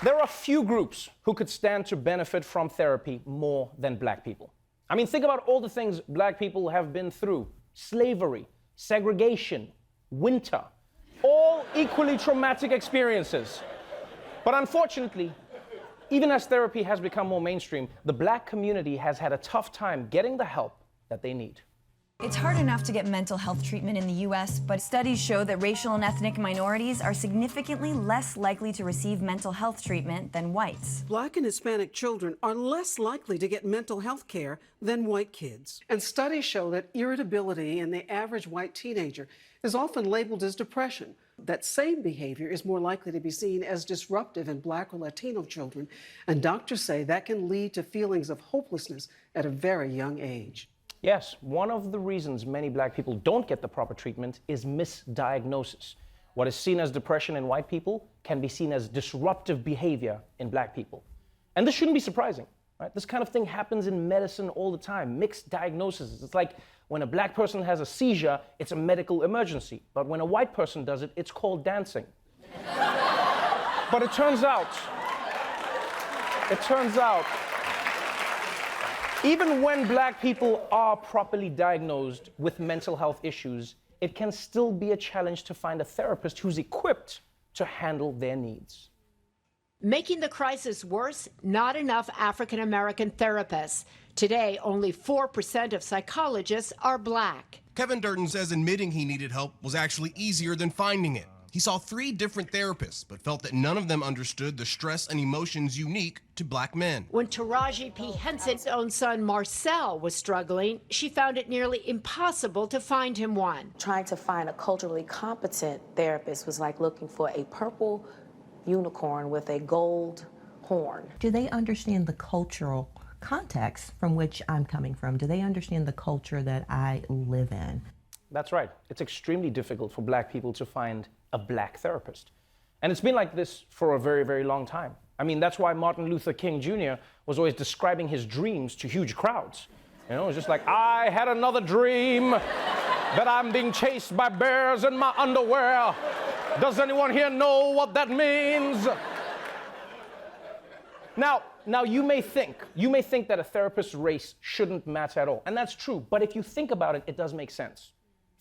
There are few groups who could stand to benefit from therapy more than black people. I mean, think about all the things black people have been through. Slavery, segregation, winter, all equally traumatic experiences. But unfortunately, even as therapy has become more mainstream, the black community has had a tough time getting the help that they need. It's hard enough to get mental health treatment in the U.S., but studies show that racial and ethnic minorities are significantly less likely to receive mental health treatment than whites. Black and Hispanic children are less likely to get mental health care than white kids. And studies show that irritability in the average white teenager is often labeled as depression. That same behavior is more likely to be seen as disruptive in Black or Latino children, and doctors say that can lead to feelings of hopelessness at a very young age. Yes, one of the reasons many black people don't get the proper treatment is misdiagnosis. What is seen as depression in white people can be seen as disruptive behavior in black people. And this shouldn't be surprising, right? This kind of thing happens in medicine all the time, mixed diagnoses. It's like when a black person has a seizure, it's a medical emergency. But when a white person does it, it's called dancing. But it turns out, even when black people are properly diagnosed with mental health issues, it can still be a challenge to find a therapist who's equipped to handle their needs. Making the crisis worse, not enough African American therapists. Today, only 4% of psychologists are black. Kevin Durden says admitting he needed help was actually easier than finding it. He saw 3 different therapists, but felt that none of them understood the stress and emotions unique to black men. When Taraji P. Henson's own son, Marcel, was struggling, she found it nearly impossible to find him one. Trying to find a culturally competent therapist was like looking for a purple unicorn with a gold horn. Do they understand the cultural context from which I'm coming from? Do they understand the culture that I live in? That's right. It's extremely difficult for black people to find a black therapist. And it's been like this for a very, very long time. I mean, that's why Martin Luther King Jr. was always describing his dreams to huge crowds. You know, it's just like, I had another dream that I'm being chased by bears in my underwear. Does anyone here know what that means? Now you may think that a therapist's race shouldn't matter at all. And that's true. But if you think about it, it does make sense.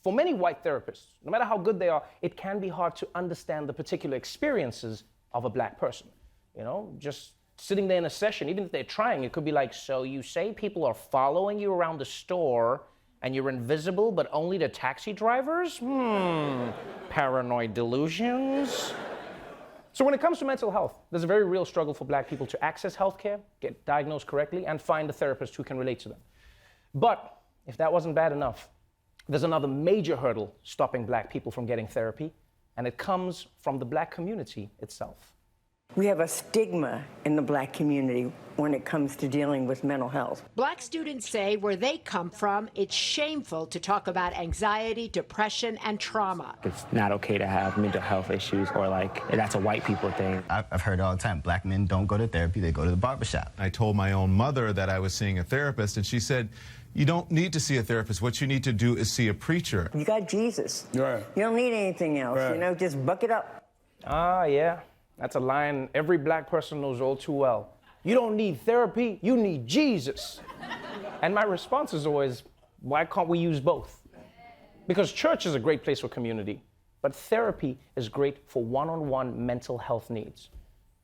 For many white therapists, no matter how good they are, it can be hard to understand the particular experiences of a black person. You know, just sitting there in a session, even if they're trying, it could be like, so you say people are following you around the store and you're invisible, but only to taxi drivers? Paranoid delusions. So when it comes to mental health, there's a very real struggle for black people to access healthcare, get diagnosed correctly, and find a therapist who can relate to them. But if that wasn't bad enough, there's another major hurdle stopping black people from getting therapy, and it comes from the black community itself. We have a stigma in the black community when it comes to dealing with mental health. Black students say where they come from, it's shameful to talk about anxiety, depression, and trauma. It's not okay to have mental health issues, or like, that's a white people thing. I've heard all the time, black men don't go to therapy, they go to the barbershop. I told my own mother that I was seeing a therapist, and she said, you don't need to see a therapist. What you need to do is see a preacher. You got Jesus. Right. You don't need anything else, Right. you know, just buck it up. Ah, yeah. That's a line every black person knows all too well. You don't need therapy, you need Jesus. And my response is always, why can't we use both? Because church is a great place for community, but therapy is great for one-on-one mental health needs.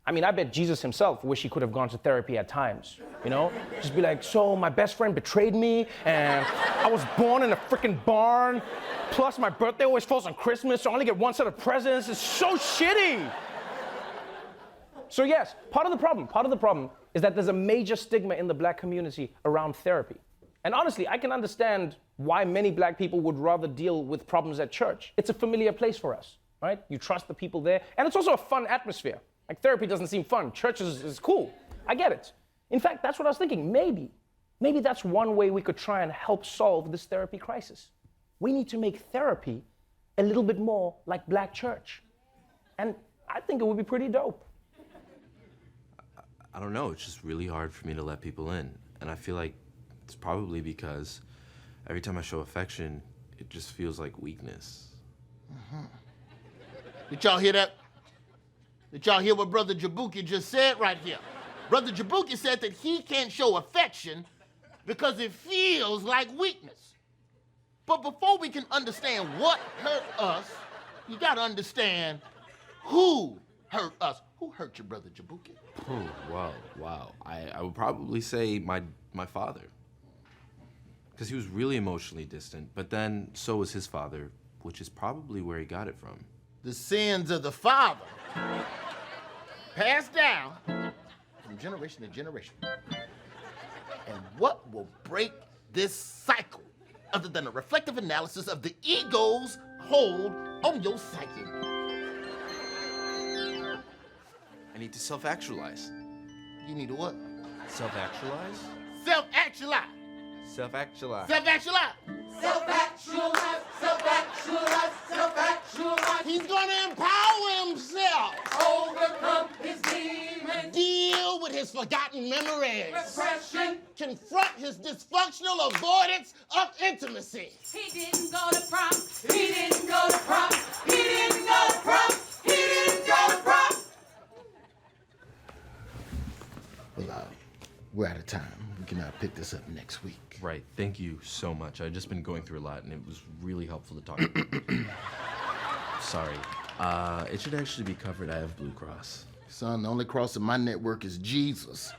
I mean, I bet Jesus himself wished he could have gone to therapy at times, you know? Just be like, so my best friend betrayed me, and I was born in a freaking barn, plus my birthday always falls on Christmas, so I only get one set of presents. It's so shitty. So yes, part of the problem is that there's a major stigma in the black community around therapy. And honestly, I can understand why many black people would rather deal with problems at church. It's a familiar place for us, right? You trust the people there, and it's also a fun atmosphere. Like, therapy doesn't seem fun. Church is cool. I get it. In fact, that's what I was thinking. Maybe that's one way we could try and help solve this therapy crisis. We need to make therapy a little bit more like black church. And I think it would be pretty dope. I don't know, it's just really hard for me to let people in. And I feel like it's probably because every time I show affection, it just feels like weakness. Did y'all hear that? Did y'all hear what Brother Jabuki just said right here? Brother Jabuki said that he can't show affection because it feels like weakness. But before we can understand what hurt us, you gotta understand who hurt us. Who hurt your Brother Jabuki? Oh, wow. I would probably say my father. Because he was really emotionally distant, but then so was his father, which is probably where he got it from. The sins of the father passed down from generation to generation. And what will break this cycle other than a reflective analysis of the ego's hold on your psyche? I need to self-actualize. You need to what? Self-actualize? Self-actualize. Self-actualize. Self-actualize. Self-actualize, self-actualize, self-actualize. He's gonna empower himself. Overcome his demons. Deal with his forgotten memories. Repression. Confront his dysfunctional avoidance of intimacy. He didn't go to prom. He didn't go to prom. He didn't go to prom. He didn't go to prom. Well, we're out of time. We can pick this up next week. Right. Thank you so much. I've just been going through a lot, and it was really helpful to talk. Sorry. It should actually be covered. I have Blue Cross. Son, the only cross in my network is Jesus.